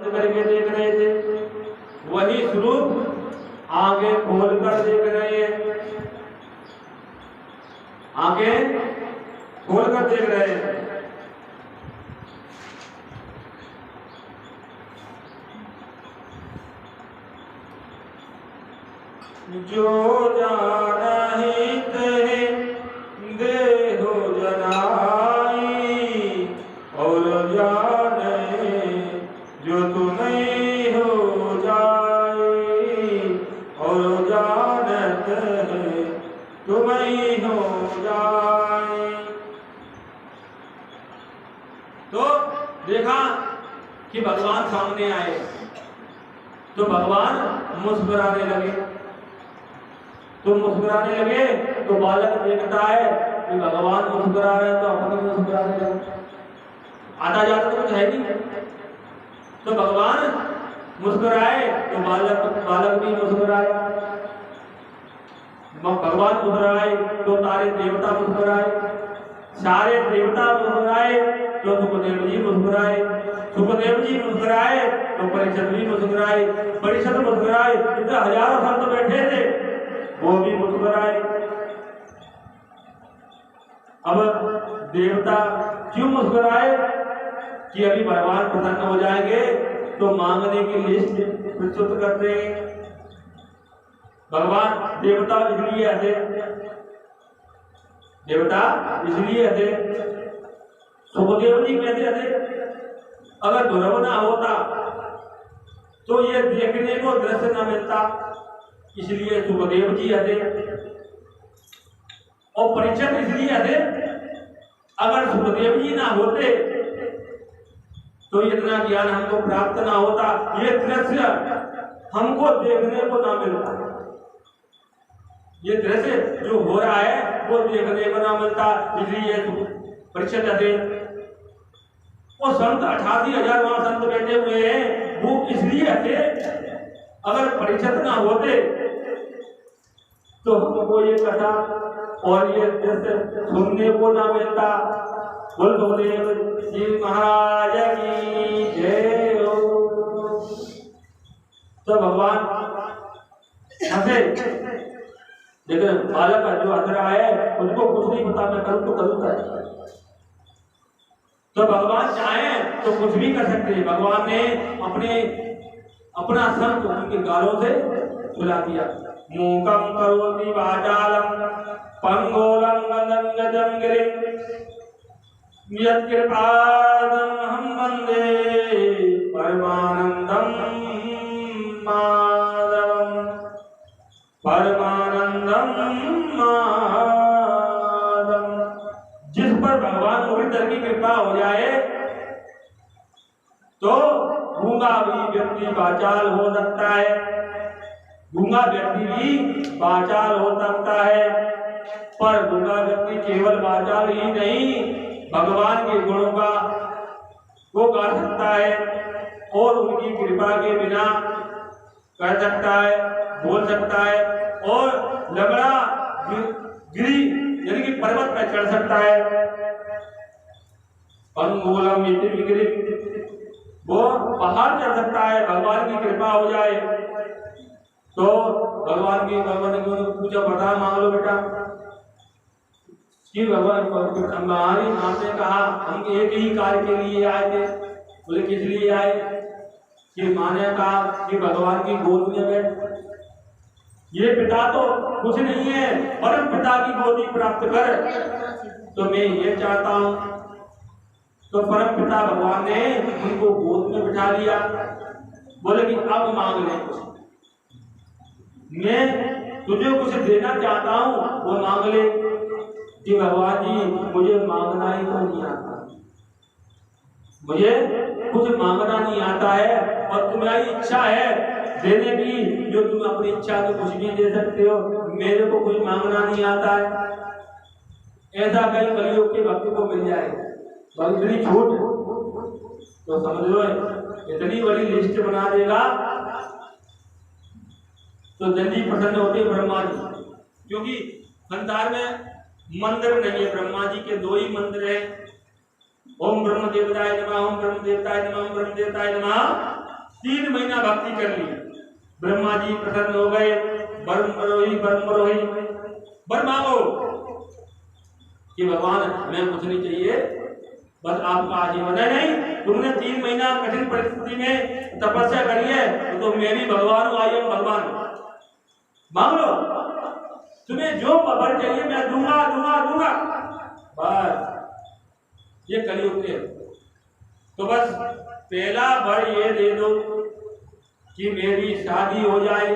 बंद करके देख रहे थे, वही स्वरूप आंखें खोलकर देख रहे हैं, आंखें खोलकर देख रहे हैं। जो जानहित है देहो जनाई, और जाने जो तुम्हें हो जाए, और जानत है तुम्हें हो जाए। तो देखा कि भगवान सामने आए तो भगवान मुस्कुराने लगे, तो मुस्कुराने लगे तो बालक देखता है कि भगवान मुस्कुरा रहे हैं तो अपन भी मुस्कुराने लगे। आता जाता तो कुछ है नहीं, तो भगवान मुस्कुराए तो बालक भी मुस्कुराए, भगवान मुस्कुराए तो सारे देवता मुस्कुराए, सारे देवता मुस्कुराए तो सुखदेव जी मुस्कुराए, सुखदेव जी मुस्कुराए तो परीक्षित भी मुस्कुराए, परीक्षित मुस्कुराए, इतने हजारों संत बैठे थे वो भी मुस्कुराए। अब देवता क्यों मुस्कुराए कि अभी भगवान प्रसन्न हो जाएंगे तो मांगने की लिस्ट प्रस्तुत करते हैं। भगवान देवता इसलिए हंसे, देवता इसलिए हंसे, सुखदेव जी कैसे हंसे? अगर ध्रुव ना होता तो ये देखने को दृश्य न मिलता, इसलिए सुखदेव जी हंसे। और परीक्षित इसलिए हंसे, अगर सुखदेव जी ना होते तो इतना ज्ञान हमको प्राप्त ना होता, ये दृश्य हमको देखने को ना मिलता, ये दृश्य जो हो रहा है वो देखने को ना मिलता, इसलिए परीक्षित हंसे। वो संत 88,000 वहां संत बैठे हुए हैं, वो इसलिए हंसे, अगर परीक्षित ना होते तो हमको ये कथा और ये दृश्य सुनने को ना मिलता। बोल सुखदेव जी महाराज की जय हो। तो भगवान हंसे, लेकिन बालक जो हंस रहा है उसको कुछ नहीं पता मैं करूं तो करूं क्या। तो भगवान चाहे तो कुछ भी कर सकते हैं। भगवान ने अपना संत उनके गालों से सुला दिया। मूकं करोति वाचालं पंगुलं लंघयतं गिरिं यत्कृपादमहं वन्दे परमानन्दं माधवं, परमानन्दं माधवं। जिस पर भगवान मुरलीधर की कृपा हो जाए तो गूंगा भी व्यक्ति वाचाल हो सकता है, गूंगा व्यक्ति भी वाचाल हो सकता है। पर गूंगा व्यक्ति केवल वाचाल ही नहीं, भगवान के गुणों का वो गा सकता है और उनकी कृपा के बिना कर सकता है, बोल सकता है और लंगड़ा गिरी यानी कि पर्वत पर चढ़ सकता है। पंगुलम वो पहाड़ चढ़ सकता है, भगवान की कृपा हो जाए तो। भगवान की पूजा बता मांग लो बेटा कि भगवान हमारी मां ने कहा हम एक ही कार्य के लिए आए थे। बोले किस लिए आए? कि मां ने कहा कि भगवान की गोद में बैठ, ये पिता तो कुछ नहीं है, परम पिता की गोदी प्राप्त कर, तो मैं ये चाहता हूं। तो परम पिता भगवान ने उनको गोद में बिठा लिया। बोले कि अब मांग ले कुछ, मैं तुझे कुछ देना चाहता हूं, वो मांग ले। कि भगवान जी मुझे मांगना ही तो नहीं आता, मुझे कुछ मांगना नहीं आता है और तुम्हारी इच्छा है देने की, जो तुम अपनी इच्छा से कुछ भी दे सकते हो, मेरे को कुछ मांगना नहीं आता है। ऐसा कहीं कलियुग के भक्त को मिल जाए तो इतनी छूट तो समझ लो इतनी बड़ी लिस्ट बना देगा तो जल्दी प्रसन्न होते ब्रह्मा जी। क्योंकि संसार में मंदिर नहीं है, ब्रह्मा जी के 2 ही मंदिर हैं, ओम ब्रह्म देवताय नमः, ओम ब्रह्म देवताय नमः, ओम ब्रह्म देवताय नमः। 3 महीना भक्ति कर ली। ब्रह्मा जी प्रसन्न हो गए। वर मांगो कि भगवान मैं कुछ नहीं चाहिए, बस आपका आजीवन है। नहीं, तुमने 3 महीना कठिन परिस्थिति में तपस्या करी है, तो मैं भी भगवान हूँ, आई एम भगवान। मांग लो, तुम्हें जो वर चाहिए मैं दूंगा दूंगा दूंगा। बस ये कलयुग के। तो बस पहला वर ये दे दो कि मेरी शादी हो जाए।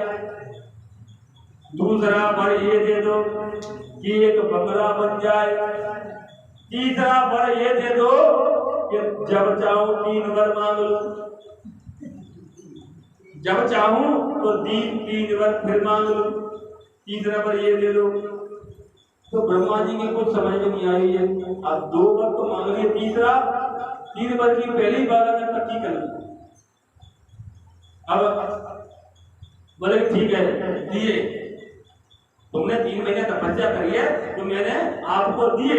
दूसरा वर ये दे दो कि एक बंगला बन जाए। तीसरा वर ये दे दो कि जब चाहूं 3 वर मांग लो, जब चाहूं तो 3 वर फिर मांग लो। तीसरा वर ये दे दो। तो ब्रह्मा जी की कुछ समझ में नहीं आई है। अब 2 वर तो मांग लिए, तीसरा 3 वर की पहली बार में इकट्ठी कर ली। अब बोले ठीक है, दिए, तुमने 3 महीने तपस्या करी है तो मैंने आपको दिए।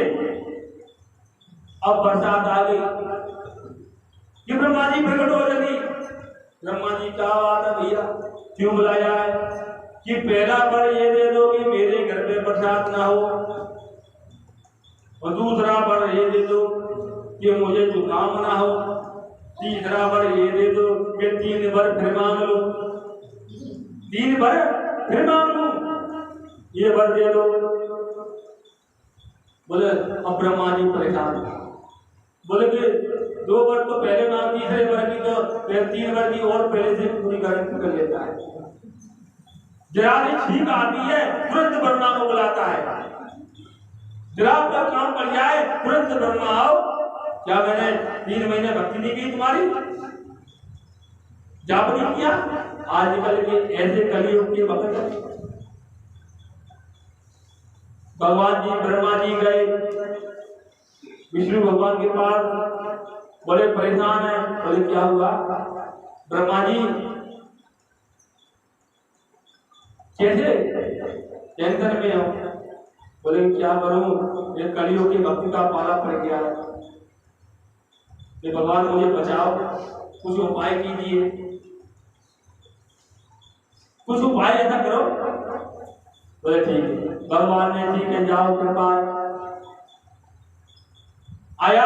अब बरसात आ गई कि ब्रह्मा जी प्रकट हो जाती। ब्रह्मा जी क्या बात है भैया, क्यों बुलाया है? कि पहला वर ये दे दो कि मेरे घर पे बरसात ना हो, और दूसरा वर ये दे दो कि मुझे जुकाम ना हो। तीसरा वर ये दे दो कि 3 वर फिर मांग लो, 3 वर फिर मांग लो, ये वर दे दो। बोले अब ब्रह्मा जी परेशान, बोले कि 2 वर तो पहले मांग, तीसरे वर की तो 3 वर की और पहले से पूरी गारंटी कर लेता है। जरा ठीक आती है तुरंत ब्रह्मा को बुलाता है। जरा आपका काम कर जाए तुरंत ब्रह्मा आओ। क्या मैंने 3 महीने भक्ति नहीं की तुम्हारी, जाप नहीं किया? आजकल के ऐसे कलयुग के वक्त भगवान जी ब्रह्मा जी गए विष्णु भगवान के पास, बोले परेशान है। बोले क्या हुआ? ब्रह्मा जी कैसे टेंशन में हो? बोले क्या करूं, ये कलयुग की भक्ति का पाला पड़ गया है, ये भगवान मुझे बचाओ, कुछ उपाय कीजिए, कुछ उपाय ऐसा करो। बोले ठीक है। भगवान ने ठीक है जाओ कृपा आया।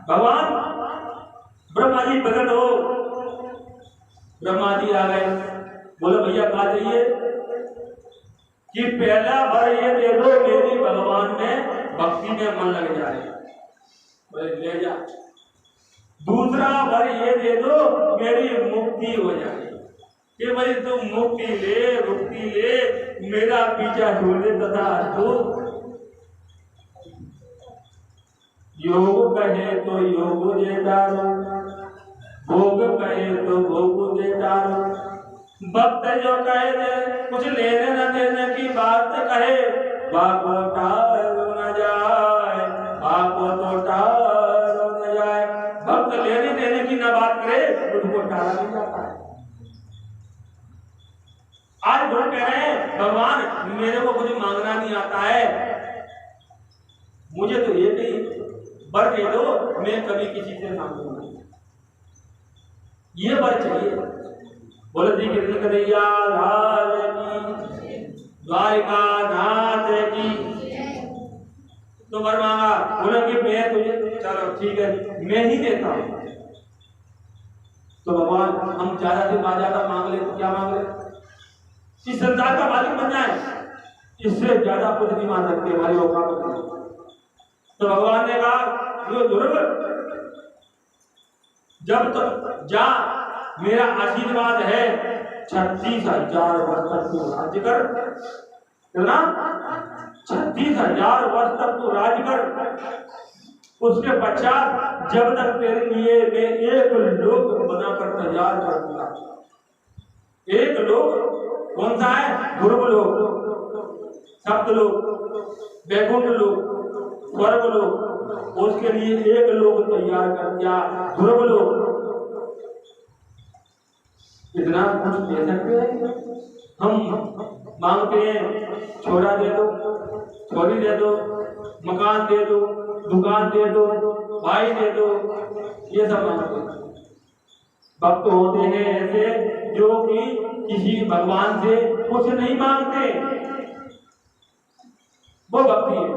भगवान ब्रह्मा जी प्रकट हो, ब्रह्मा जी आ गए। बोले भैया कहा चाहिए? कि पहला वर ये दे दो मेरी भगवान में भक्ति में मन लग जाए। बोले ले जा। दूसरा वर ये दे दो मेरी मुक्ति हो जाए, कि भाई तुम मुक्ति ले मेरा पीछा छोड़ दे तथा तो योग कहे तो योग दे डालो, भोग कहे तो भोग दे डालो। भक्त जो कहे दे कुछ लेने न देने की बात कहे, बाको टालो न जाए, बाको तो टालो न जाए। भक्त लेने देने की न बात करे उसको टाला नहीं जाता है। आज लोग कह रहे हैं भगवान मेरे को कुछ मांगना नहीं आता है, मुझे तो ये नहीं वर दे दो, मैं कभी किसी से मांगूंगा, ये वर चाहिए। बोले जी कृष्ण कन्हैया लाल की, द्वारिका नाथ की। तो वर मांगा, बोले कि मैं तुझे, चलो ठीक है मैं ही देता हूं। तो भगवान हम ज्यादा से ज्यादा मांग ले तो क्या मांग ले? इस संसार का मालिक बन जाए, इससे ज्यादा कुछ नहीं मांग सकते, हमारी औकात नहीं। तो भगवान ने कहा जो ध्रुव जब तक जा मेरा आशीर्वाद है 36,000 वर्ष तक तू राज्य कर, ना 36,000 वर्ष तक तू राज्य कर। उसके पश्चात जब तक तेरे लिए मैं एक लोक बनाकर तैयार कर दूंगा। एक लोक कौन सा है? ध्रुव लोक, सप्त लोक, वैकुंठ लोक, स्वर्ग लोक, उसके लिए एक लोक तैयार कर दिया, ध्रुव लोक। इतना कुछ दे सकते हैं हम? मांगते हैं छोरा दे दो, छोरी दे दो, मकान दे दो, दुकान दे दो, भाई दे दो, ये सब मांगते हैं। भक्त होते हैं ऐसे जो कि किसी भगवान से कुछ नहीं मांगते, वो भक्ति है।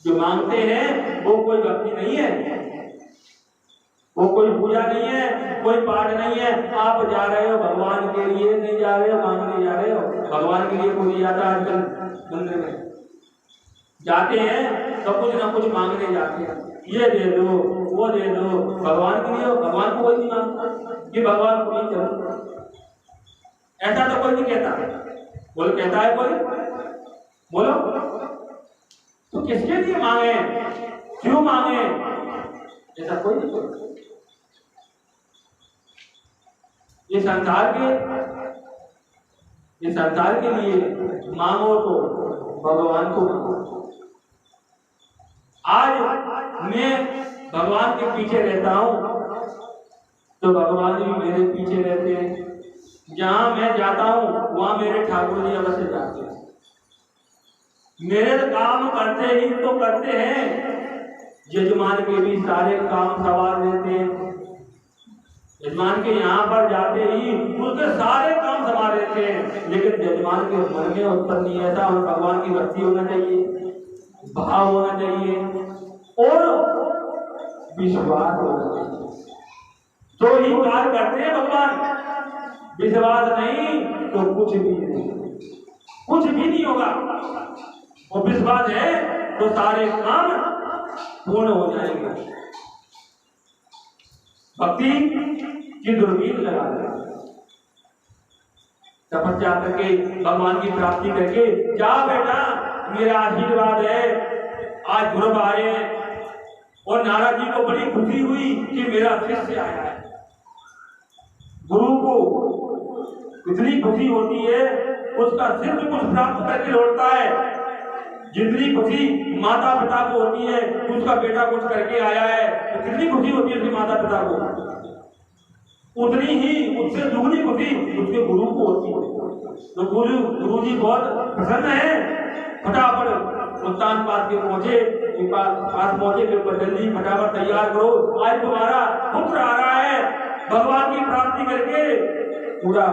जो मांगते हैं वो कोई भक्ति नहीं है, वो कोई पूजा नहीं है, कोई पाठ नहीं है। आप जा रहे हो भगवान के लिए, नहीं जा रहे हो मांगने जा रहे हो। भगवान के लिए कोई जाता है आजकल मंदिर में, जाते हैं तो कुछ ना कुछ मांगने जाते हैं, ये दे दो वो दे दो। भगवान के लिए भगवान को कोई नहीं मांगता कि भगवान को नहीं करो, ऐसा तो कोई नहीं कहता। बोल कहता है कोई? बोलो तो किसके लिए मांगे, क्यों मांगे, ऐसा कोई नहीं बोलता। ये संसार के लिए मांगो तो भगवान को मांगो। आज मैं भगवान के पीछे रहता हूं तो भगवान भी मेरे पीछे रहते हैं। जहां मैं जाता हूं वहां मेरे ठाकुर जी अवश्य जाते हैं। मेरे काम करते ही तो करते हैं, यजमान के भी सारे काम सवार रहते हैं। यजमान के यहाँ पर जाते ही उसके सारे काम संभाल रहते हैं, लेकिन यजमान के मन में उत्तर नहीं ऐसा। और भगवान की भक्ति होना चाहिए, भाव होना चाहिए और विश्वास होना चाहिए, तो ही कार्य करते हैं भगवान। विश्वास नहीं तो कुछ भी नहीं होगा। और विश्वास है तो सारे काम पूर्ण हो जाएंगे। भक्ति की दूरबीन लगा दे, तपस्या करके भगवान की प्राप्ति करके जा बेटा, मेरा आशीर्वाद है। आज ध्रुव आए और नारद जी को बड़ी खुशी हुई कि मेरा शिष्य आया है। गुरु को इतनी खुशी होती है, उसका शिष्य कुछ प्राप्त करके लौटता है। जितनी खुशी माता पिता को होती है उसका बेटा कुछ करके आया है, तो कितनी खुशी होती है उसके माता पिता को, उतनी ही उससे दुगनी खुशी उसके गुरु को होती है। तो गुरु जी बहुत प्रसन्न है। फटाफट मुल्तान पास के पास पहुंचे, फिर जल्दी फटाफट तैयार करो, आज तुम्हारा पुत्र आ रहा है। भगवान की प्राप्ति करके पूरा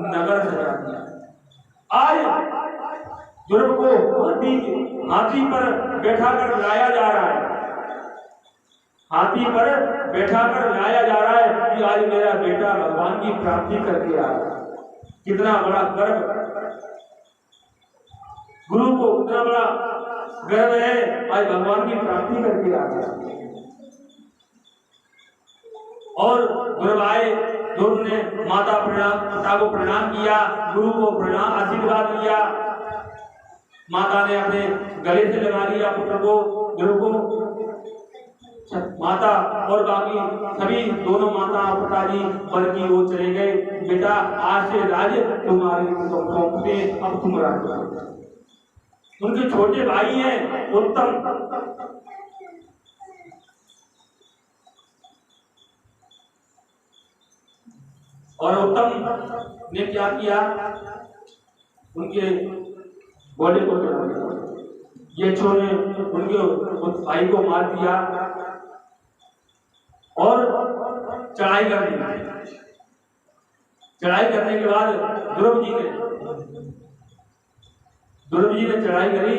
नगर सजा दिया। आज ध्रुव को हाथी पर बैठा कर लाया जा रहा है, हाथी पर बैठा कर लाया जा रहा है कि आज मेरा बेटा भगवान की प्राप्ति करके आ रहा है। कितना बड़ा गर्व गुरु को, कितना बड़ा गर्व है, आज भगवान की प्राप्ति करके आ रहा है। और ध्रुव आए, ध्रुव ने माता पिता को प्रणाम किया, गुरु को प्रणाम आशीर्वाद दिया। माता ने अपने गले से लगा लिया पुत्र को, ध्रुव को। माता और बाकी सभी दोनों माता और पिताजी वन की ओर चले गए। बेटा आज से राज्य तुम्हारे सौंपते, अब तुम राज्य। उनके छोटे भाई हैं उत्तम, और उत्तम ने क्या किया, उनके बॉडी को चढ़ा दिया। ये छोरे उनके उस भाई को मार दिया और चढ़ाई कर दी। चढ़ाई करने के बाद ध्रुव जी ने चढ़ाई करी,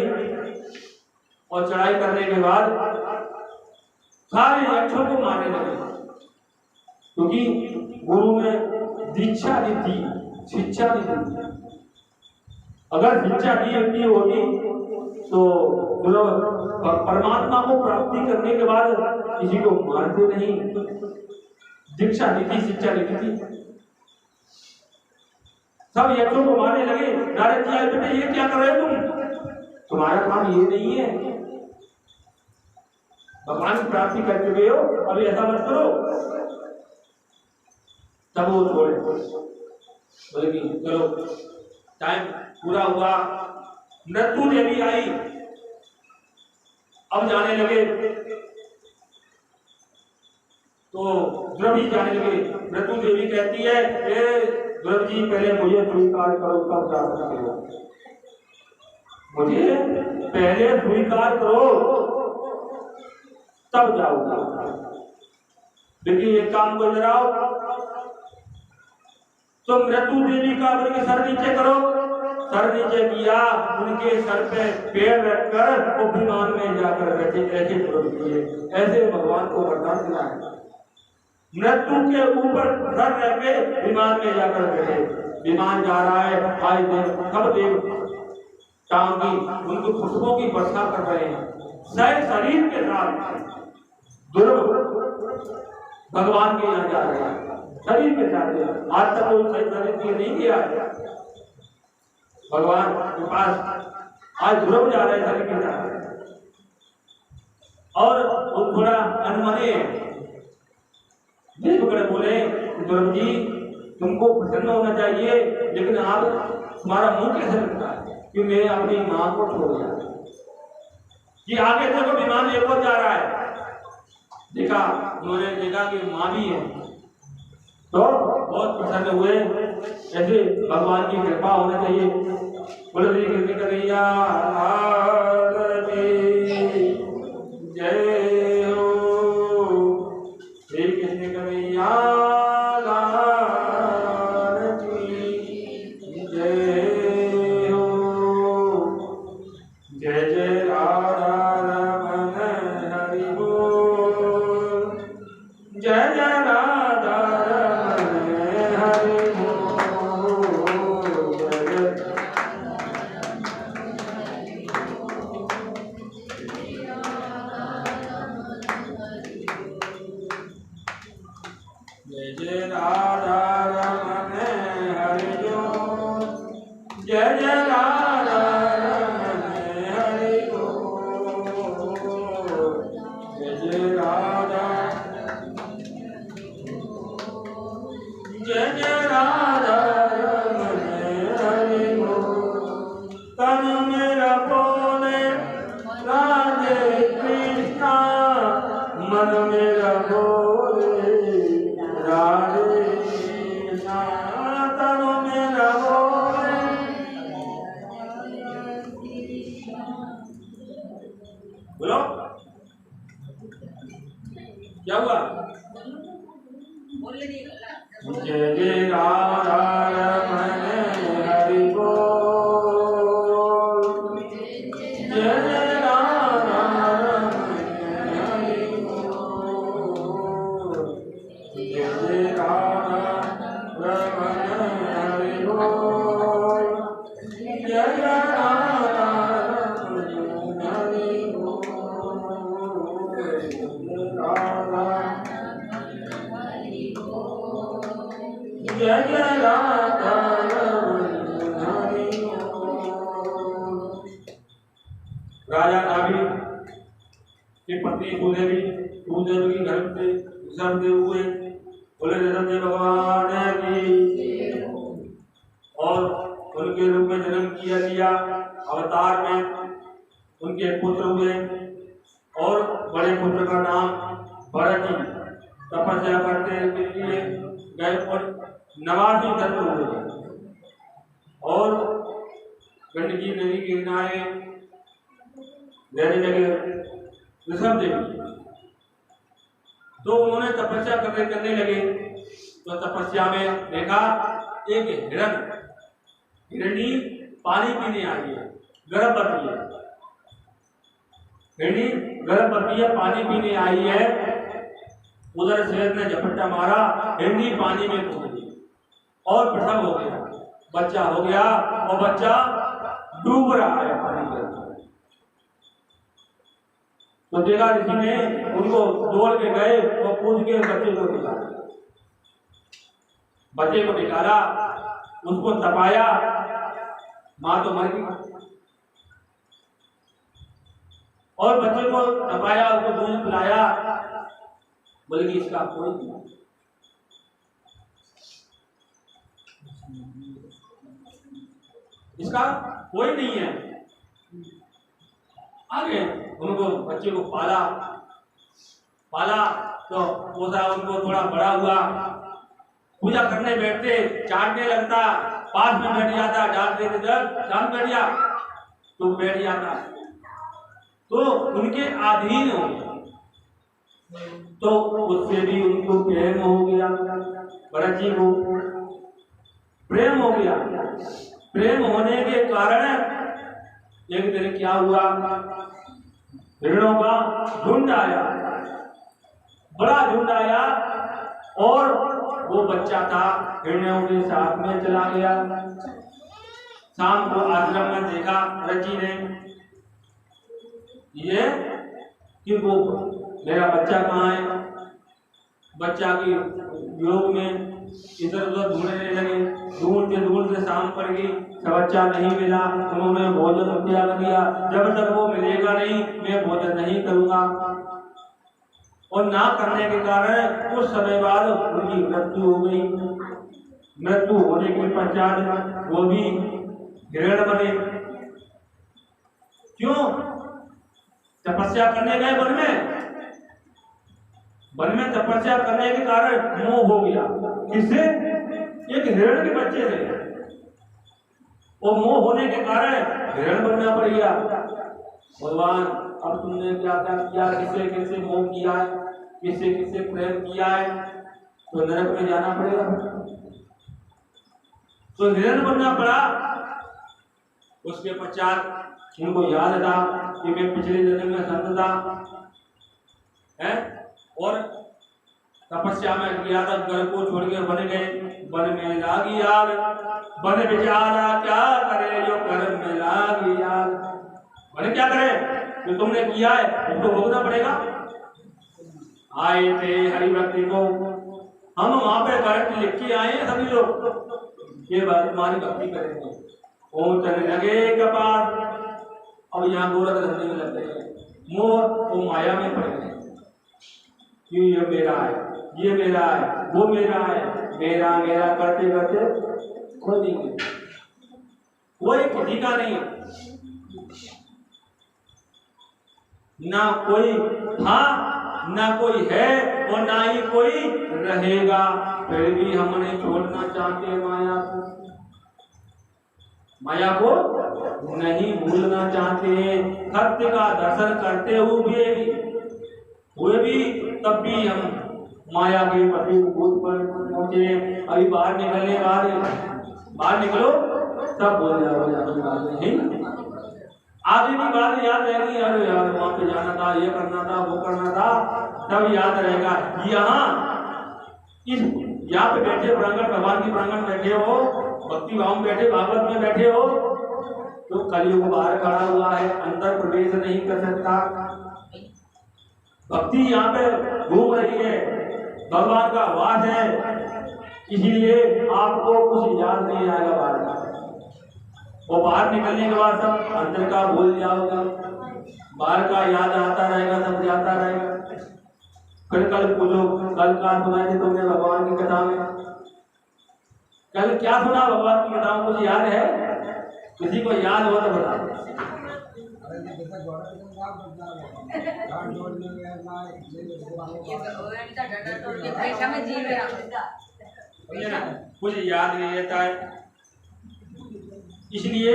और चढ़ाई करने के बाद सारे यक्षों को मारने लगे, क्योंकि गुरु ने दीक्षा दी थी, शिक्षा दी थी। अगर शिक्षा दी होती तो परमात्मा को प्राप्ति करने के बाद किसी को मारते नहीं। दीक्षा दी थी, शिक्षा दी थी, सब यक्षों को मारने लगे। नारद जी आए, बेटे ये क्या कर रहे हो तुम्हारा काम ये नहीं है, भगवान की प्राप्ति कर चुके हो, अभी ऐसा मत करो। तब वो छोड़े, बोले कि चलो टाइम पूरा हुआ। मृत्यु देवी आई, अब जाने लगे तो ध्रुव जी जाने लगे। मृत्यु देवी कहती है, ध्रुव जी पहले मुझे स्वीकार करो तब जा सकते हो, मुझे पहले स्वीकार करो तब जाओगे। देखिए एक काम को जराओ, तो मृत्यु देवी का बोले सर नीचे करो, सर नीचे किया, उनके सर पे पैर रखकर वो विमान में जाकर बैठे, ऐसे ध्रुव किए, ऐसे भगवान को वरदान दिया है। मृत्यु के ऊपर सर रख के विमान में जाकर बैठे, विमान जा रहा है, आज देव सब देव टांगी उनको पुष्पों की वर्षा कर रहे हैं, सही शरीर के साथ ध्रुव भगवान के यहाँ जा रहे हैं, शरीर के साथ। आज तक वो सही शरीर के नहीं किया है भगवान के पास, आज ध्रुव जा रहे हैं शरीर के साथ। और वो थोड़ा अनमने देवगण बोले ध्रुव जी तुमको प्रसन्न होना चाहिए, लेकिन आप तुम्हारा मुंह कैसे लगता है कि मैं अपनी मां को छोड़ गया। कि आगे देखो विमान एक और जा रहा है, देखा उन्होंने देखा कि मां भी है, तो बहुत प्रसन्न हुए। ऐसे भगवान की कृपा होना चाहिए। बोले कृष्ण कन्हैया जय हो, श्री कृष्ण कन्हैया जय हो, जय जय राधा रमन हरि बोल, जय जय राधा रमन हरि बोल, जय जय राधा रमन हरि बोल, जय जय राधा रमन हरि बोल, जय जय राधा, जय जय राधा रमन हरि बोल। तन मेरा बोले राधे कृष्णा, मन मेरा बोले राधे कृष्णा, तन मेरा बोले। बोलो क्या हुआ? जय जय राधा रमन हरि बोल, जय जय राधा रमन हरि बोल, जय जय राधा रमन हरि बोल, जय जय राधा रमन हरि बोल, राधा जय जय राधा रमन हरि बोल। राजा नाभि की पत्नी भूदेवी की घर से ऋषभदेव हुए, बोले ऋषभदेव भगवान की, और उनके रूप में जन्म किया अवतार में उनके पुत्र हुए, और बड़े पुत्र का नाम भरत जी तपस्या करते के लिए गए और 89 दत्त हुए, और गंडकी नदी के किनारे रहने लगे ऋषभदेव। तो उन्होंने तपस्या करने लगे, तो तपस्या में देखा एक हिरणी पानी पीने आई है, गर्भवती है, हिरणी गर्भवती है, पानी पीने आई है। उधर शेर ने झपट्टा मारा, हिरणी पानी में कूद गई और प्रसव हो गया, बच्चा हो गया, और बच्चा डूब रहा है पानी के अंदर। तो देखा ऋषि ने उनको दौड़ के गए और कूद के बच्चे को निकाला, बच्चे को निकाला, उसको तपाया, मां तो मर गई, और बच्चे को तपाया, उसको दूध पिलाया, बोले कि इसका कोई इसका कोई नहीं है। आगे उनको बच्चे को पाला तो पोसा, उनको थोड़ा बड़ा हुआ, पूजा करने बैठते, चाटने लगता, पास में बैठ जाता, डालते थे जब शांत बैठ जा तो बैठ जाता, तो उनके अधीन हो गया, तो उससे भी उनको प्रेम हो गया भरत जी को। गया। प्रेम होने के कारण एक दिन क्या हुआ, हिरणों का झुंड आया, बड़ा झुंड आया और वो बच्चा था हिरणों के साथ में चला गया। शाम को आश्रम में देखा रची ने ये कि वो मेरा बच्चा कहाँ है। बच्चा की योग में इधर उधर ढूंढने लगे, ढूंढते शाम पड़ गई, बच्चा नहीं मिला। उन्होंने भोजन त्याग दिया, जब तक वो मिलेगा नहीं मैं भोजन नहीं करूंगा। और ना करने के कारण कुछ समय बाद उनकी मृत्यु हो गई। मृत्यु होने के पश्चात वो भी हिरण बने। क्यों? तपस्या करने गए वन में तपस्या करने के कारण मोह हो गया। किससे? एक हिरण के बच्चे से। और मोह होने के कारण हिरण बनना पड़ गया। भगवान अब तुमने क्या क्या किया, किससे किससे मोह किया है, किससे किससे प्रेम किया है, तो नरक में जाना पड़ेगा। तो हिरण बनना पड़ा। उसके पश्चात उनको याद था कि मैं पिछले जन्म में संत था है, और तपस्या में किया था, घर को छोड़ के बन गए। वन में लागी आग, वन बेचारा क्या करे जो कर्म में लागी आग। वन क्या करे? जो तुमने किया है उसको भोगना पड़ेगा। आए थे हरि भक्ति को, हम वहां पे करंट लिख के आए हैं सभी लोग, ये बात तुम्हारी भक्ति करेंगे। ओ चल लगे कपाट, अब यहाँ गोरख धंधे में लग गए, मोह वो माया में पड़ गए। क्यों? ये मेरा है, ये मेरा है, वो मेरा है, मेरा मेरा करते करते खो देंगे। कोई किसी का नहीं, ना कोई था ना कोई है और ना ही कोई रहेगा। फिर भी हम नहीं छोड़ना चाहते माया को, माया को नहीं भूलना चाहते। सत्य का दर्शन करते हुए भी तब भी हम माया के प्रति भूत पर पहुंचे। अभी बाहर निकलने बाद बाहर निकलो सब बोल जाओ, आगे की बात याद रहेगी। अरे यार वहां पे जाना था, ये करना था, वो करना था, सब याद रहेगा। यहाँ पे बैठे प्रांगण, भगवान की प्रांगण बैठे हो, भक्ति भाव में बैठे, भागवत में बैठे हो, तो कलयुग बाहर खड़ा हुआ है, अंदर प्रवेश नहीं कर सकता। भक्ति यहाँ पे घूम रही है, भगवान का वास है, इसीलिए आपको कुछ याद नहीं आएगा बाहर का। वो बाहर निकलने के बाद सब अंदर का भूल जाओगे, बाहर का याद आता रहेगा, सब जाता रहेगा। फिर कल पूछो, कल क्या सुना थे तुमने भगवान की कथा में? कल क्या सुना भगवान की कथा में? कुछ याद है? किसी को याद हो तो बताओ। कुछ याद नहीं रहता है, इसलिए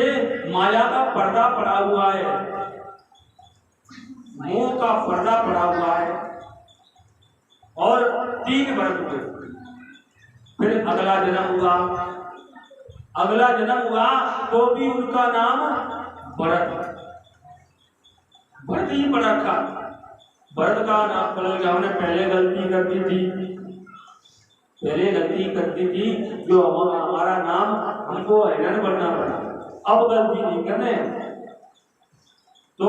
माया का पर्दा पड़ा हुआ है, मोह का पर्दा पड़ा हुआ है। और 3 वर्ष हुए, फिर अगला जन्म हुआ। अगला जन्म हुआ तो भी उनका नाम भरत, भरत ही पड़ रखा। भरत का नाम बदल गया। हमने पहले गलती करती थी, जो हमारा नाम हमको हिरण बनना पड़ा। अब गलती नहीं करने। तो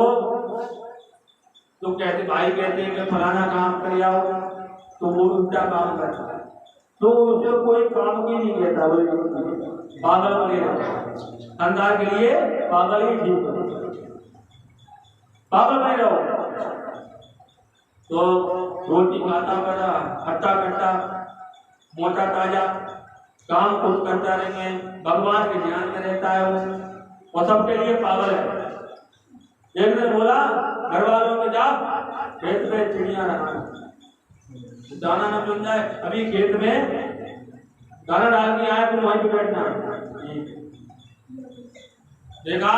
कहते भाई कहते हैं कि फलाना काम कर आओ, तो वो उल्टा काम करता है, तो उसे कोई काम भी नहीं कहता, बोले पागल बने रहो। संसार के लिए पागल ही ठीक है, पागल बने रहो। तो रोटी खाता बड़ा, खट्टा खट्टा, मोटा ताजा, काम खुद करता रहेंगे, भगवान के ध्यान में रहता है वो, और सबके लिए पागल है। एक ने बोला घर वालों के जाओ खेत में चिड़िया रखना, दाना न चुन जाए। अभी खेत में दाना डाल के आए तो वहीं पे बैठना। देखा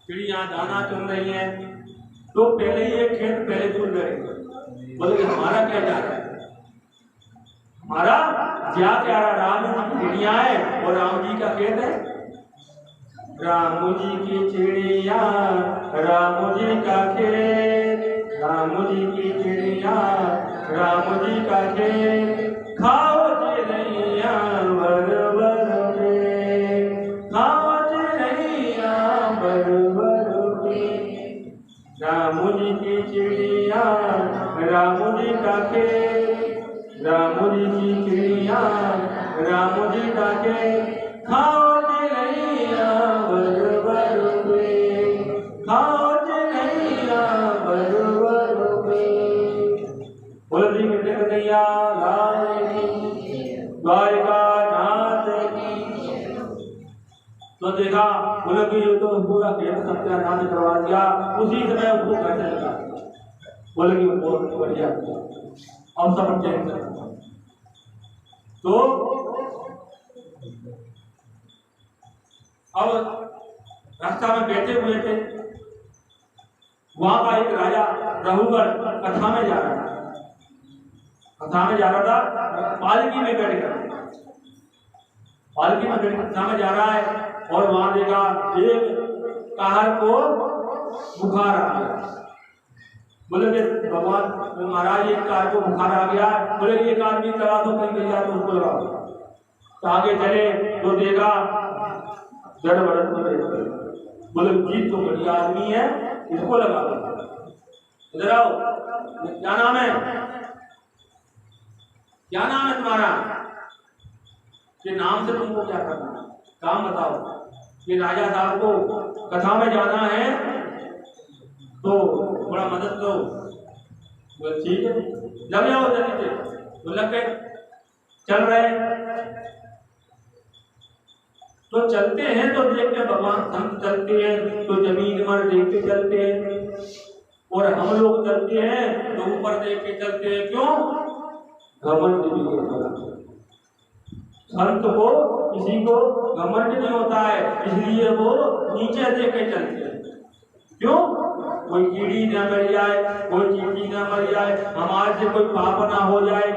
चिड़िया दाना चुन रही है, तो पहले ही एक खेत पहले चुन रहे, बोले हमारा क्या जा रहा है, हमारा क्या क्या राम जी की चिड़िया है और राम जी का खेत है। राम जी की चिड़िया राम जी का खेत, राम जी की चिड़िया राम जी का खेत, खाओ चिड़ैया बर बर में, खाओ चिड़ैया बर बर में। राम जी की चिड़िया राम जी का खेत, राम जी की चिड़िया राम जी का खेत, खाओ चिड़ैया बर बर में, खाओ चिड़ैया बर बर में। बोलो जी कृष्ण कन्हैया लाल की, द्वारिका नाथ की। तो देखा बोले कि ये तो पूरा खेत सत्यानाश करवा दिया, उसी समय उसको घर से निकाल दिया। बोले कि बहुत बढ़िया अब सब चेंज कर। तो अब रास्ता में बैठे हुए थे, वहां का एक राजा रघुवर कथा में जा रहा था, कथा में जा रहा था, पालकी में बैठ कर, पालकी में बैठ कथा में जा रहा है। और वहां देखा एक कहर को बुखार आ गया। बोले कि भगवान महाराज एक कहर को बुखार आ गया, बोले एक आदमी लगा दो कहीं गया तो उसको लगा दो। तो आगे चले तो देखा जड़ बड़न को, बोले जीत तो बढ़िया आदमी है, इसको लगा दो। इधर आओ, क्या नाम है, क्या नाम है तुम्हारा, ये नाम से तुमको क्या करना है, काम बताओ। ये राजा साहब को कथा में जाना है तो थोड़ा मदद दो। बोले ठीक है, लग जाओ जल्दी से। तो लग गए, चल रहे। तो चलते हैं तो देखते भगवान, हम चलते हैं तो जमीन पर देख के चलते हैं, और हम लोग चलते हैं तो ऊपर देख के चलते हैं। क्यों? घमंड नहीं होता संत को, किसी को घमंड नहीं होता है, इसलिए वो नीचे देख के चलते हैं। क्यों? कोई कीड़ी न मर जाए, कोई चींटी न मर जाए, हमारे से कोई पाप ना हो जाए,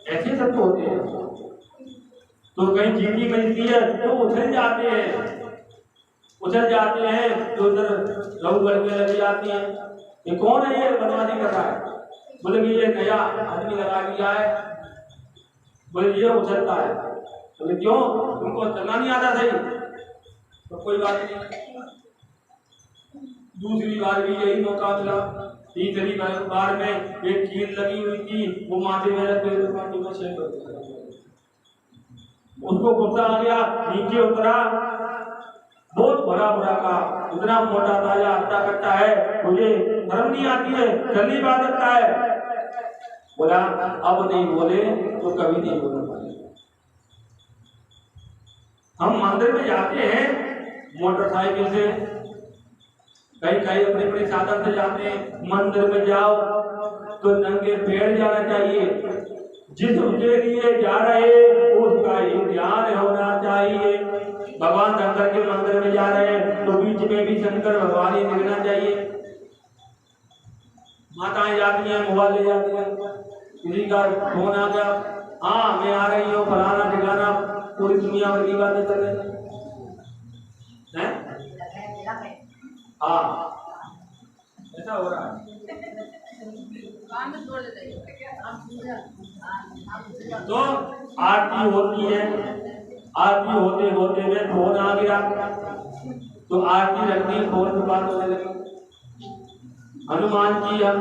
ऐसे सब होते हैं। तो कहीं चींटी मिलती है तो उछल जाते हैं, उछल जाते हैं तो उधर लहू गड़के लग जाती है। ये कौन है, ये बदमाशी कर रहा है? बोले कि ये नया आदमी लगा दिया है। बोले ये उछलता है। बोले क्यों, तुमको चलना नहीं आता सही? तो कोई बात नहीं। दूसरी बार भी यही मौका मिला, तीसरी बार में एक कील लगी हुई थी, वो माथे में रख गई, माटी को छेद कर दिया। उसको गुस्सा आ गया, नीचे उतरा, बहुत भरा भरा का, इतना मोटा ताजा हट्टा कट्टा है, मुझे शर्म नहीं आती है, जल्दी बात करता है। बोला अब नहीं बोले तो कभी नहीं बोल पाए। हम मंदिर में जाते हैं मोटरसाइकिल से, कहीं कहीं अपने अपने साधन से जाते हैं। मंदिर में जाओ तो नंगे पैर जाना चाहिए, जिसके लिए जा रहे उसका ही ध्यान होना चाहिए। भगवान शंकर के मंदिर में जा रहे हैं तो बीच में भी शंकर भगवान ही दिखना चाहिए। माताएं जाती हैं, मोबाइल ले जाती हैं, किसी का फोन आ गया, हाँ मैं आ रही हूँ फलाना ठिकाना, पूरी दुनिया भर की बातें कर रहे हैं। हाँ ऐसा हो रहा है। तो आरती होती है, आरती होते होते में फोन आ गया तो आरती रखनी, फोन पे बात होने लगी। हनुमान जी हम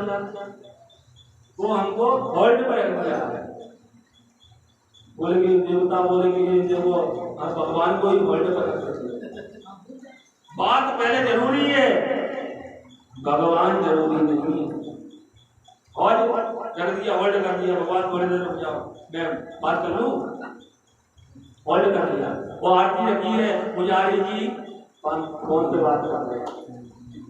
तो हमको होल्ड पर रख दिया, बोलेंगे देवता, बोलेंगे देखो भगवान को ही होल्ड पर रख दिया। बात पहले जरूरी है, भगवान जरूरी नहीं है। और कर दिया, होल्ड कर दिया, भगवान थोड़ी देर रुक जाओ मैं बात कर लूं, होल्ड कर दिया। वो आरती रखी है, पुजारी जी फोन पे बात कर रहे हैं,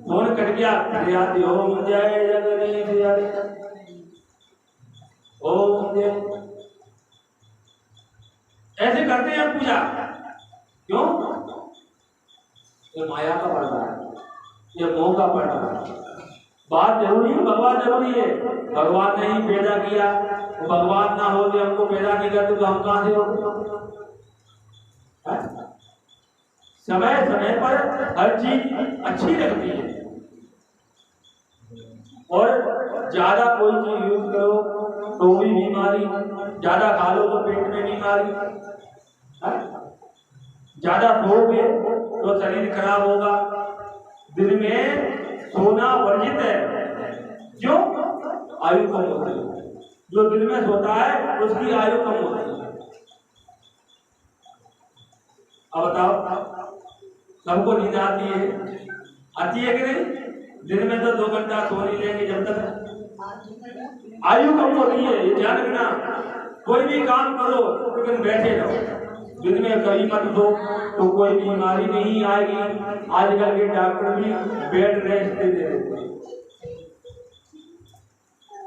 फोन कट गया, हरियाती ओम जय जगदीश हरि ओम जय। ऐसे करते हैं पूजा, क्यों? ये माया का पर्दा है, ये मोह का पर्दा है। बात जरूरी है, भगवान जरूरी है, भगवान ने ही पैदा किया, तो भगवान ना होते हमको पैदा नहीं करते तो हम कहां से होते? समय समय पर हर चीज अच्छी लगती है, और ज्यादा कोई चीज यूज करो तो भी बीमारी, ज्यादा खा लो तो पेट में बीमारी, ज्यादा सोओगे तो शरीर खराब होगा। दिन में सोना वर्जित है, क्यों? आयु कम होती है। जो दिन में सोता है उसकी आयु कम होती है। अब बताओ, सबको नींद आती है कि नहीं? दिन में तो 2 घंटा सो नहीं लेंगे जब तक आयु कम होती है। ये ध्यान रखना, कोई भी काम करो लेकिन बैठे रहो, दिन में कहीं मत दो तो कोई बीमारी नहीं आएगी। आजकल के डॉक्टर भी बेड रेस्ट दे देते हैं।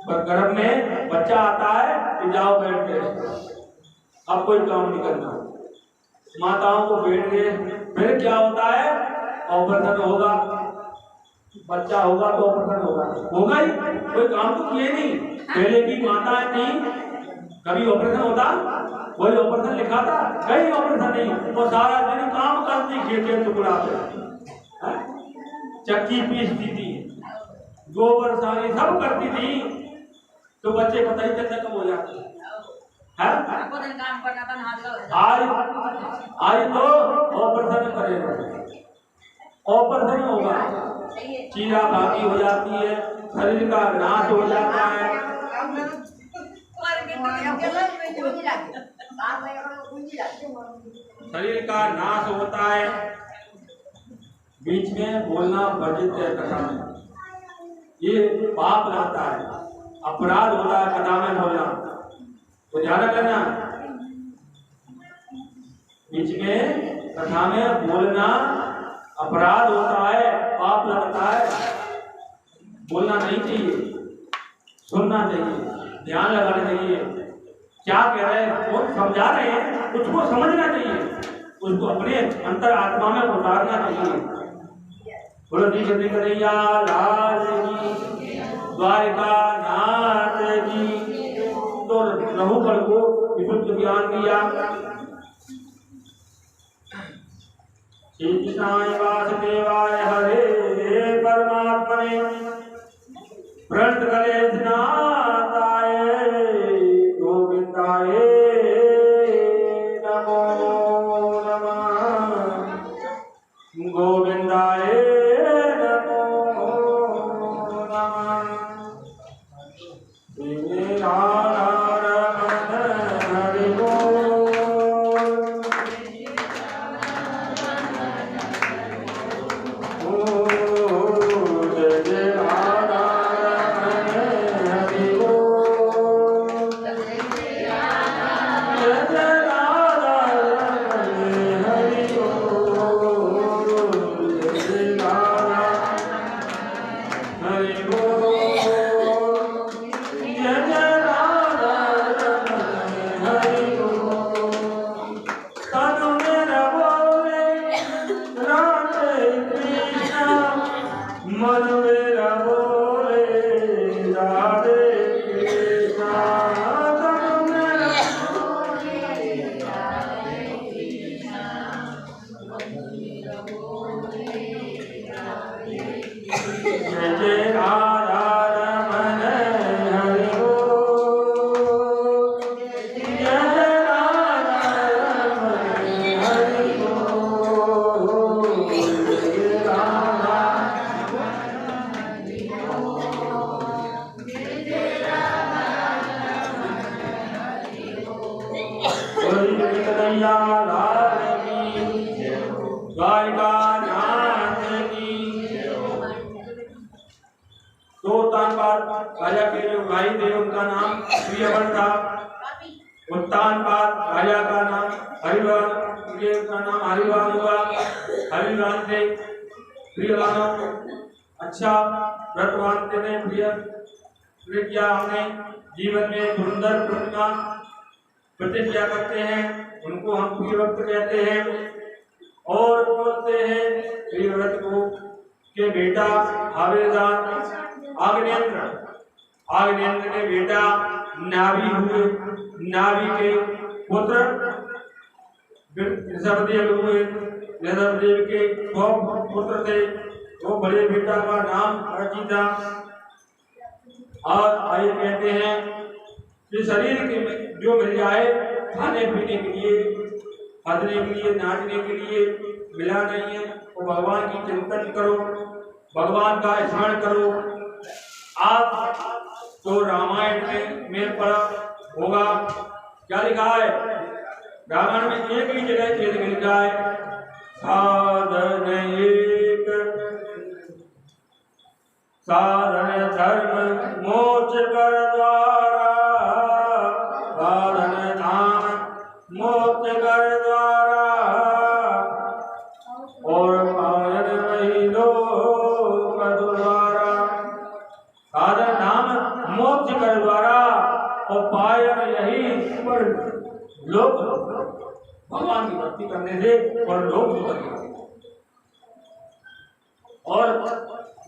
पर गर्भ में बच्चा आता है कि जाओ बेड रेस्ट, अब कोई काम नहीं करना। माताओं को बेड रेस्ट, फिर क्या होता है? ऑपरेशन होगा, बच्चा होगा तो ऑपरेशन होगा ही। कोई काम तो किए नहीं। पहले की माताएं थी, कभी ऑपरेशन होता? कोई ऑपरेशन लिखा था? कहीं ऑपरेशन नहीं। वो सारा दिन काम करती, खेत टुकड़ा पे चक्की पीसती थी, गोबर सारी सब करती थी, तो बच्चे पता ही चलता कब हो जाते हैं। आज तो ऑपरेशन करेगा, ऑपरेशन होगा, चीरा भागी हो जाती है, शरीर का नाश हो जाता है। शरीर का नाश होता है। बीच में बोलना वर्जित है कथा में, ये पाप लाता है, अपराध होता है कथा में बोलना, तो ध्यान रखना। बीच में कथा में बोलना अपराध होता है, पाप लगता है, बोलना नहीं चाहिए, सुनना चाहिए, ध्यान लगाना चाहिए। क्या कह रहे हैं, कौन समझा रहे हैं, उसको समझना चाहिए, उसको अपने अंतर आत्मा में उतारना चाहिए। बोलो जी श्री कन्हैया लाल की, द्वारिका नाथ की। तो रघुबर को विशुद्ध ज्ञान दिया। श्री कृष्णाय वासुदेवाय हरे परमात्मने प्रणत कलेशनाथाय गोविंदाय नमो नमः, गोविंदाय नमो नमः। श्री राजा के जो भाई थे उनका नाम प्रियवन था। उत्तानपाद राजा का नाम हरिवान, का नाम हरिवान हुआ। हरिवान थे प्रियवानों, अच्छा व्रतवान थे प्रिय किया। हमने जीवन में सुंदर प्रतिमा प्रतिज्ञा करते हैं, उनको हम प्रिय व्रत कहते हैं। और बोलते हैं प्रिय व्रत को के बेटा आवेदान आग्नेन्द्र के बेटा नाभि हुए, नाभि के पुत्र ऋषभदेव हुए, ऋषभदेव के 2 पुत्र थे, वो बड़े बेटा का नाम अर्ची था। और आगे कहते हैं कि शरीर के जो मिल जाए खाने पीने के लिए, हंसने के लिए, नाचने के लिए मिला नहीं है, तो भगवान की चिंतन करो, भगवान का स्मरण करो। आप तो रामायण में पढ़ा होगा, क्या लिखा है रामायण में? एक ही जगह खेल लिखा है, साधन एक साधन धर्म मोक्ष कर द्वारा, साधन धाम मोक्ष कर द्वारा, और पायन वही लोक द्वारा। साधन धाम मोक्ष कर द्वारा और पायन यही पर लोक, भगवान की भक्ति करने से और लोक। और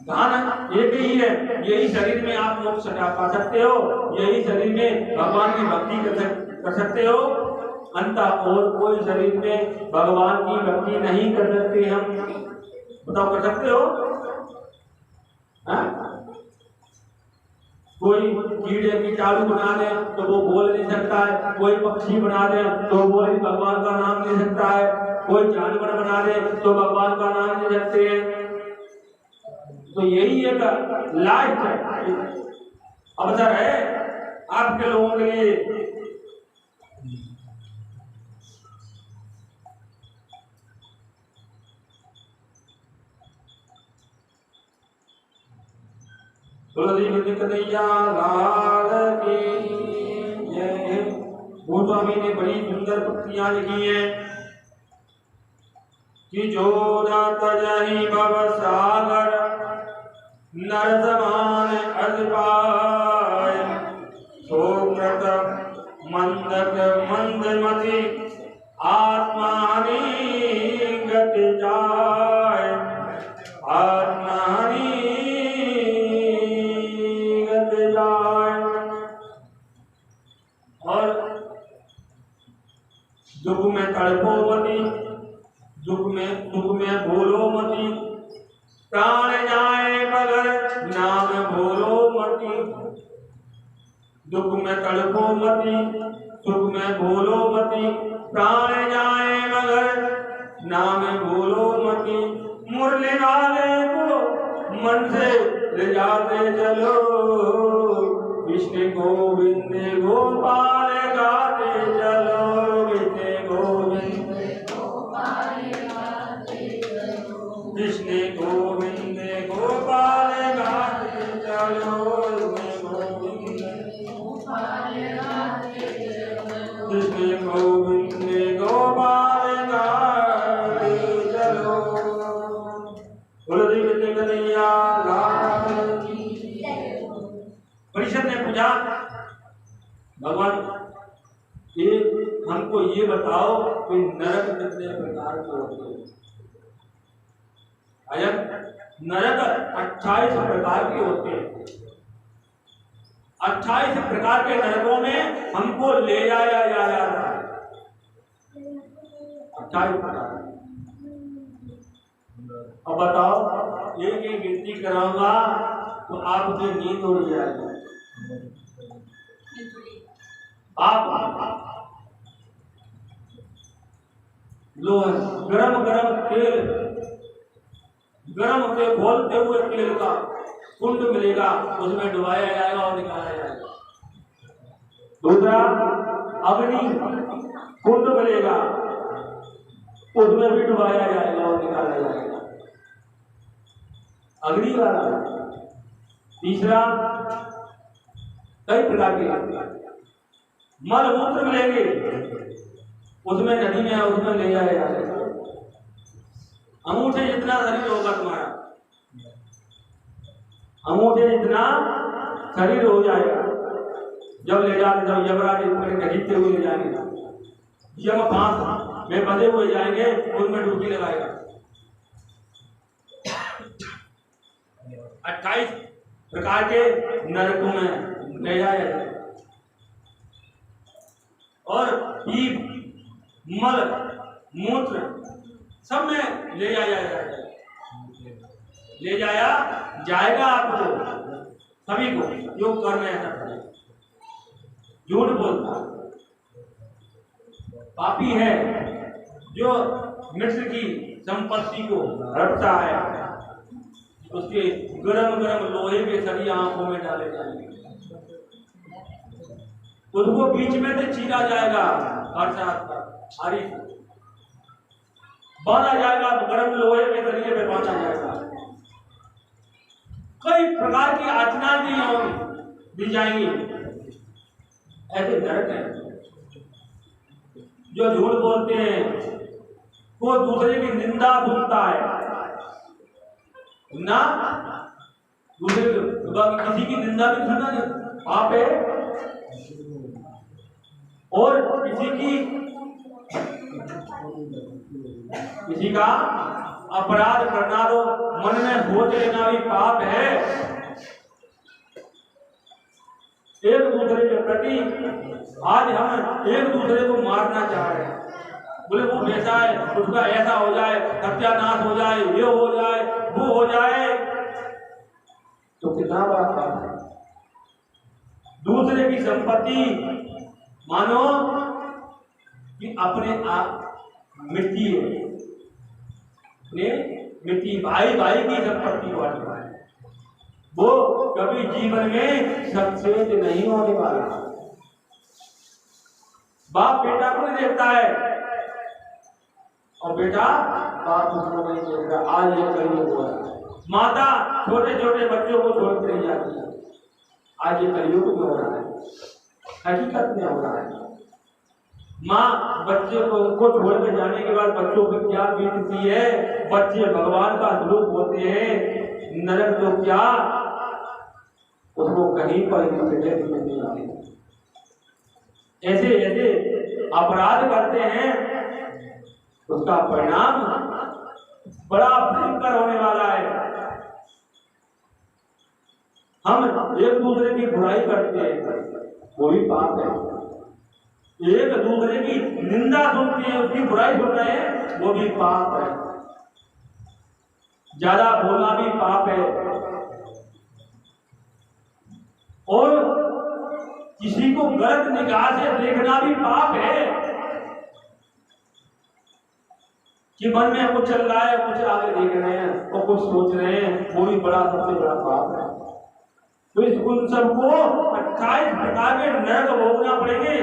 दान एक ही है, यही शरीर में आप लोग सजा पा सकते हो, यही शरीर में भगवान की भक्ति कर सकते हो। अंत और कोई शरीर में भगवान की भक्ति नहीं कर सकते हम, बताओ कर सकते हो? कोई कीड़े की चालू बना दे तो वो बोल नहीं सकता है, कोई पक्षी बना दे तो वो भगवान का नाम ले सकता है, कोई जानवर बना दे तो भगवान का नाम ले सकते हैं। तो यही एक लास्ट अवसर है आपके लोगों के लिए। तुलसी कन्हैया लाल की जय। गोस्वामी ने बड़ी सुंदर पंक्तियां लिखी हैं कि जो न तजहि भव सागर, नर समान अस पाय, सो कृत मंदक मंदमति, आत्मानि गति जाय, आत्मानि गति जाय। और दुख में तड़पो मति, दुख में भूलो मति, प्राण जाए मगर नाम भूलो मति। दुख में तड़पो मति, सुख में भूलो मति, प्राण जाए मगर नाम भूलो मति। मुरली वाले को मन से ले जाते चलो, कृष्ण गोविंद गोपाल गाते चलो, कृष्ण गोविंद कृष्ण गोविंद गोपाल गाते चलो, कृष्ण गोविंद गोपाल गाते चलो। तुलसी कन्हैया लाल की। परिषद ने पूछा भगवान ये हमको ये बताओ कि नरक कितने प्रकार के होते हैं? नरक 28 प्रकार के होते हैं। 28 प्रकार के नरकों में हमको ले जाया जा रहा है। 28 प्रकार। अब बताओ, एक एक गिनती कराऊंगा तो आपकी नींद उड़ जाएगी। आप लो गरम गरम तेल, गरम से खोलते हुए तेल का कुंड मिलेगा, उसमें डुबाया जाएगा और निकाला जाएगा। दूसरा अग्नि कुंड मिलेगा, उसमें भी डुबाया जाएगा और निकाला जाएगा, अग्नि वाला। तीसरा कई प्रकार के मलमूत्र मिलेंगे, उसमें नदी में उसमें ले जाया जाएगा। अंगूठे जितना शरीर होगा तुम्हारा, अंगूठे जितना शरीर हो जाएगा। जब ले जाते, जब यमराज घसीटते हुए ले जाएंगे, यम फांस में बंधे हुए जाएंगे, उनमें डुबकी लगाएगा। 28 प्रकार के नरकों में ले जाएगा। और पीप, मल, मूत्र सब में ले जाया जाएगा आपको, सभी को योग करना है। झूठ बोलता पापी है जो मिस्र की संपत्ति को हड़पता है, उसके गरम गरम लोहे के सरिया आंखों में डाले जाएंगे, उसको बीच में से चीरा जाएगा, हरी बांधा जाएगा, गरम लोहे के सरिये पे बांधा जाएगा। कई प्रकार की यातनाएं दी जाएंगी। ऐसे नरक है जो झूठ बोलते हैं, वो दूसरे की निंदा सुनता है ना, दूसरे किसी की निंदा भी सुनना नहीं, पाप है। और किसी का अपराध करना तो मन में सोच लेना भी पाप है। एक दूसरे के प्रति आज हम एक दूसरे को मारना चाह रहे हैं, बोले वो वैसा है, उसका ऐसा हो जाए, सत्यानाश हो जाए, ये हो जाए, वो हो जाए, तो कितना बड़ा पाप है। दूसरे की संपत्ति मानो कि अपने आप मिट्टी है, मिट्टी भाई भाई की संपत्ति को हटवाए, वो कभी जीवन में सक्सेस नहीं होने वाला। बाप बेटा को नहीं देखता है और बेटा बाप को नहीं देखता। आज ये कलयुग हुआ है, माता छोटे छोटे बच्चों को छोड़ कर नहीं जाती है। आज ये कलयुग में हो रहा है, हकीकत में हो रहा है। माँ बच्चे को छोड़ कर जाने के बाद बच्चों की क्या बीतती है। बच्चे भगवान का स्वरूप होते हैं, नरक तो क्या, उसको कहीं पर नहीं आते। ऐसे ऐसे अपराध करते हैं, उसका परिणाम बड़ा भयंकर होने वाला है। हम एक दूसरे की बुराई करते हैं, वो भी पाप है। एक दूसरे की निंदा सुनते हैं, उसकी बुराई सुन रहे हैं, वो भी पाप है। ज्यादा बोलना भी पाप है। और किसी को गलत निगाह से देखना भी पाप है, कि मन में कुछ चल रहा है, कुछ आगे देख रहे हैं और कुछ सोच रहे हैं, वो भी बड़ा सबसे बड़ा पाप है। तो इस उन सबको 28 प्रकार के नरक भोगना पड़ेंगे,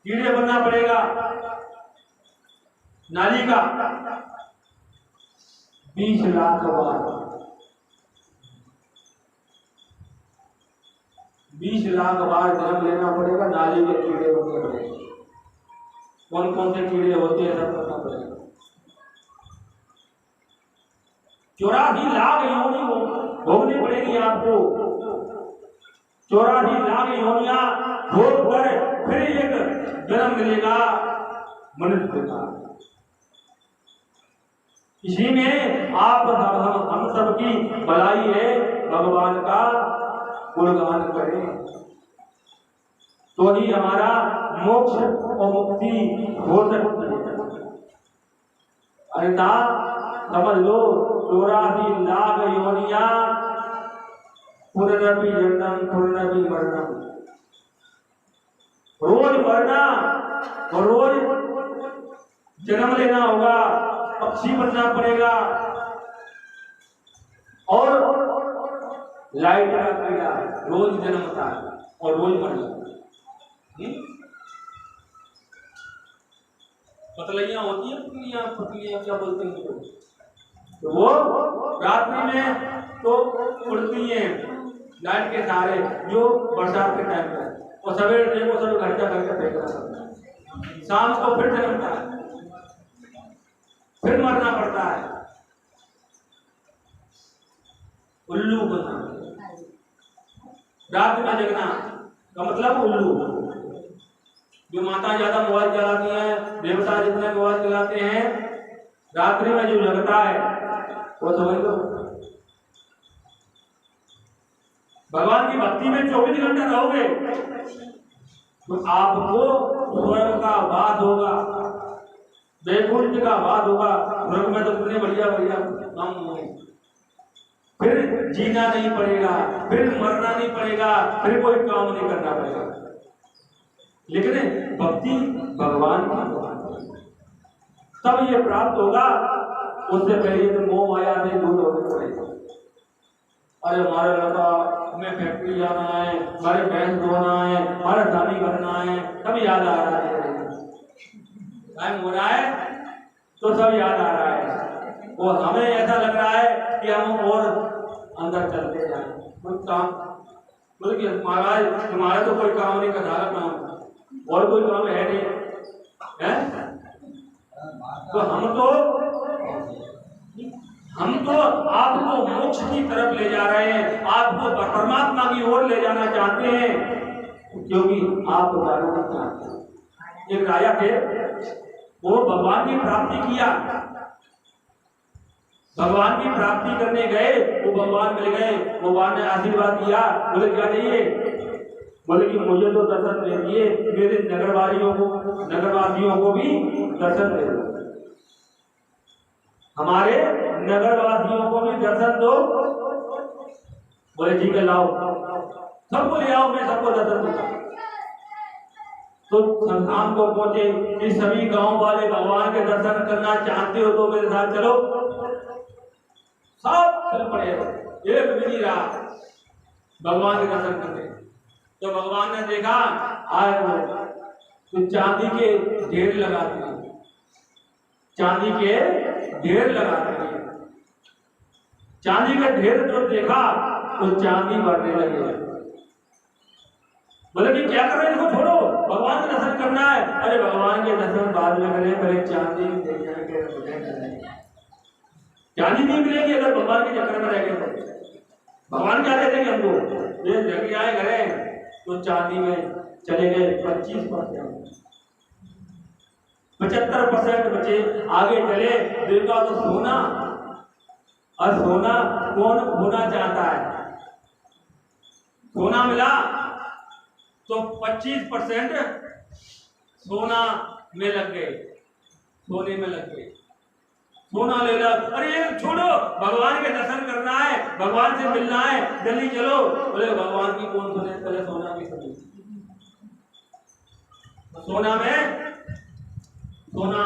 कीड़े बनना पड़ेगा। नाली का 20 लाख बार 20 लाख बार जन्म लेना पड़ेगा, नाली के कीड़े बनने पड़ेंगे। कौन कौन से कीड़े होते हैं सब पता पड़ेगा। 84 लाख योनि भोगनी पड़ेगी आपको। 84 लाख योनियां भोग कर फिर एक जन्म मिलेगा मनुष्य का। इसी में आप हम सबकी भलाई है, भगवान का गुणगान करें तो ही हमारा मोक्ष और मुक्ति हो सकती है। अन्यथा समझ लो 84 लाख योनिया पुनरपि जन्म पुनरपि मरणम, रोज मरना और रोज जन्म लेना होगा, पक्षी बनना पड़ेगा। और लाइट का कीड़ा रोज जन्मता है और रोज मर जाता है। पतलियां होती है, पतलियां क्या बोलते हैं, तो वो रात्रि में तो उड़ती हैं लाइट के सहारे, जो बरसात के टाइम पर, और सवेरे देखो सब घर का फेंकना पड़ता है। शाम को फिर जन्मता है, फिर मरना पड़ता है। उल्लू बनना, रात में जगना का मतलब उल्लू। जो माता ज्यादा मोबाइल चलाती हैं, देवता जितने मोबाइल चलाते हैं, रात्रि में जो जगता है वो समझ लो भगवान की भक्ति में 24 घंटे रहोगे तो आपको स्वर्ग का वास होगा, वैकुंठ का वास होगा। स्वर्ग में तो कितने बढ़िया बढ़िया काम होंगे, फिर जीना नहीं पड़ेगा, फिर मरना नहीं पड़ेगा, फिर कोई काम नहीं करना पड़ेगा। लेकिन भक्ति भगवान की तब ये प्राप्त होगा। उससे पहले तो मोह माया से दूर होने पड़ेगा। अरे हमारा लड़का, हमें फैक्ट्री जाना है, हमारे भैंस धोना है, हमारा शादी करना है, सब याद आ रहा है। टाइम हो रहा है तो सब याद आ रहा है। वो हमें ऐसा लग रहा है कि हम और अंदर चलते जाएं। कोई काम बोले कि महाराज तुम्हारा तो कोई काम नहीं, कथा का काम और कोई काम है नहीं है? तो हम तो आपको मोक्ष की तरफ ले जा रहे हैं, आपको परमात्मा की ओर ले जाना चाहते हैं, क्योंकि आप जाना चाहते हैं। एक राजा थे, वो भगवान की प्राप्ति किया, भगवान की प्राप्ति करने गए, वो भगवान मिल गए, भगवान ने आशीर्वाद दिया। बोले क्या चाहिए? बोले कि मुझे तो दर्शन दे दिए, मेरे नगरवासियों को भी दर्शन दे दो, हमारे नगरवासियों को भी दर्शन दो। बोले ठीक है लाओ, सबको ले आओ, मैं सबको दर्शन दूंगा। तो शाम को पहुंचे कि सभी गांव वाले भगवान के दर्शन करना चाहते हो तो मेरे साथ चलो। सब चल पड़े, एक भी नहीं रहा भगवान के दर्शन करने। तो भगवान ने देखा आए वो तो चांदी के ढेर लगाते हैं, चांदी के ढेर लगाते हैं। चांदी के ढेर जो देखा तो चांदी बढ़ने लगे। बोले कि क्या कर रहे हैं, इसको छोड़ो, भगवान के दर्शन करना है। अरे भगवान के दर्शन बाद में करें, पहले चांदी देखने के। चांदी नहीं मिलेगी अगर भगवान के चक्कर में रह गए। भगवान क्या देते हैं हमको, ये जगह आए करें तो चांदी में चले गए 25%, 75% बचे। आगे चले देखा तो सोना, और सोना कौन खोना चाहता है? सोना मिला तो 25% सोना में लग गए, सोने में लग गए, सोना ले ला। अरे ये छोड़ो, भगवान के दर्शन करना है, भगवान से मिलना है, जल्दी चलो। बोले भगवान की कौन सुने, पहले सोना की सुने। सोना में सोना